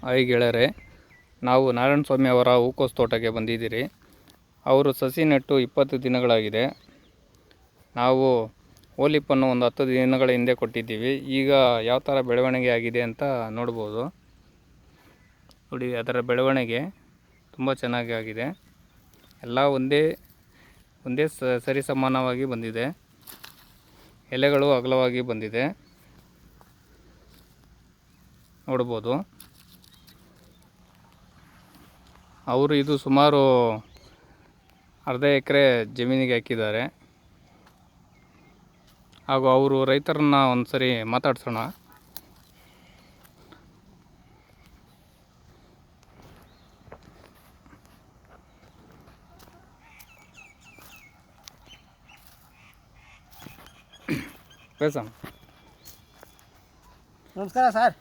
Hi ಗೆಳೆಯರೆ, ನಾವು ನಾರಾಯಣ ಸ್ವಾಮಿ ಅವರ ಹೂಕೋಸು ತೋಟಕ್ಕೆ ಬಂದಿದ್ದೀರಿ. ಅವರು ಸಸಿ ನೆಟ್ಟು 20 ದಿನಗಳಾಗಿದೆ. ನಾವು ಓಲಿಪ್ಪನ್ನು ಒಂದು 10 ದಿನಗಳ ಹಿಂದೆ ಕೊಟ್ಟಿದ್ದೀವಿ. ಈಗ ಯಾವ ಥರ ಬೆಳವಣಿಗೆ ಆಗಿದೆ ಅಂತ ನೋಡ್ಬೋದು. ನೋಡಿ, ಅದರ ಬೆಳವಣಿಗೆ ತುಂಬ ಚೆನ್ನಾಗಿ ಆಗಿದೆ. ಎಲ್ಲ ಒಂದೇ ಸರಿ ಸಮಾನವಾಗಿ ಬಂದಿದೆ. ಎಲೆಗಳು ಅಗಲವಾಗಿ ಬಂದಿದೆ, ನೋಡ್ಬೋದು. ಅವರು ಇದು ಸುಮಾರು ಅರ್ಧ ಎಕರೆ ಜಮೀನಿಗೆ ಹಾಕಿದ್ದಾರೆ. ಹಾಗೂ ಅವರು ರೈತರನ್ನ ಒಂದು ಸರಿ ಮಾತಾಡ್ಸೋಣ. ನಮಸ್ಕಾರ ಸರ್.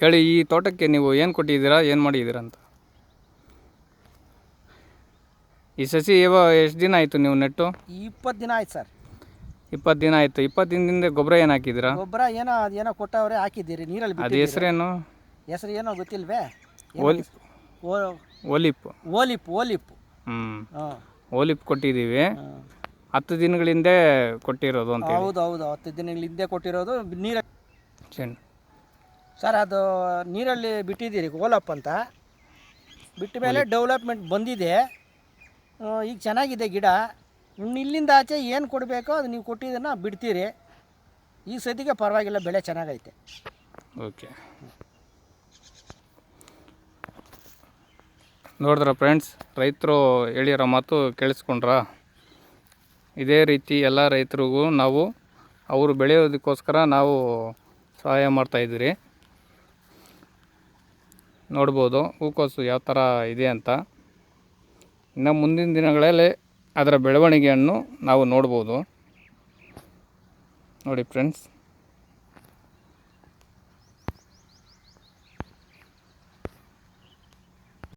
ಹೇಳಿ, ಈ ತೋಟಕ್ಕೆ ನೀವು ಏನು ಕೊಟ್ಟಿದ್ದೀರಾ, ಏನು ಮಾಡಿದ್ದೀರಾ ಅಂತ? ಈ ಸಸಿ ಎಷ್ಟು ದಿನ ಆಯಿತು ನೀವು ನೆಟ್ಟು? 20 ದಿನ ಆಯ್ತು ಸರ್. 20 ದಿನ ಆಯಿತು. 20 ದಿನದಿಂದ ಗೊಬ್ಬರ ಏನು ಹಾಕಿದ್ದೀರಾ? ಗೊಬ್ಬರ ಏನೋ ಕೊಟ್ಟವ್ರೆ, ಹಾಕಿದ್ದೀರಿ. ನೀರಲ್ಲಿ ಅದು ಹೆಸರೇನು? ಹೆಸರು ಏನೋ ಗೊತ್ತಿಲ್ವೇ? ಓಲಿಪ್. ಓಲಿಪ್ ಕೊಟ್ಟಿದ್ದೀವಿ. 10 ದಿನಗಳಿಂದ ಕೊಟ್ಟಿರೋದು ಅಂತ. ಹೌದು 10 ದಿನಗಳಿಂದ ಕೊಟ್ಟಿರೋದು. ನೀರಲ್ಲಿ ಸರ್, ಅದು ನೀರಲ್ಲಿ ಬಿಟ್ಟಿದ್ದೀರಿ. ಓಲಪ್ ಅಂತ ಬಿಟ್ಟ ಮೇಲೆ ಡೆವಲಪ್ಮೆಂಟ್ ಬಂದಿದೆ. ಈಗ ಚೆನ್ನಾಗಿದೆ ಗಿಡ. ಇಲ್ಲಿಂದ ಆಚೆ ಏನು ಕೊಡಬೇಕೋ ಅದು ನೀವು ಕೊಟ್ಟಿದ್ದನ್ನು ಬಿಡ್ತೀರಿ. ಈ ಸತಿಗೆ ಪರವಾಗಿಲ್ಲ, ಬೆಳೆ ಚೆನ್ನಾಗೈತೆ. ಓಕೆ, ನೋಡಿದ್ರ ಫ್ರೆಂಡ್ಸ್, ರೈತರು ಹೇಳಿರೋ ಮಾತು ಕೇಳಿಸ್ಕೊಂಡ್ರ? ಇದೇ ರೀತಿ ಎಲ್ಲ ರೈತರಿಗೂ ನಾವು ಅವರು ಬೆಳೆಯೋದಕ್ಕೋಸ್ಕರ ನಾವು ಸಹಾಯ ಮಾಡ್ತಾಯಿದ್ದೀರಿ. ನೋಡ್ಬೋದು ಹೂಕೋಸು ಯಾವ ಥರ ಇದೆ ಅಂತ. ಇನ್ನು ಮುಂದಿನ ದಿನಗಳಲ್ಲಿ ಅದರ ಬೆಳವಣಿಗೆಯನ್ನು ನಾವು ನೋಡ್ಬೋದು. ನೋಡಿ ಫ್ರೆಂಡ್ಸ್.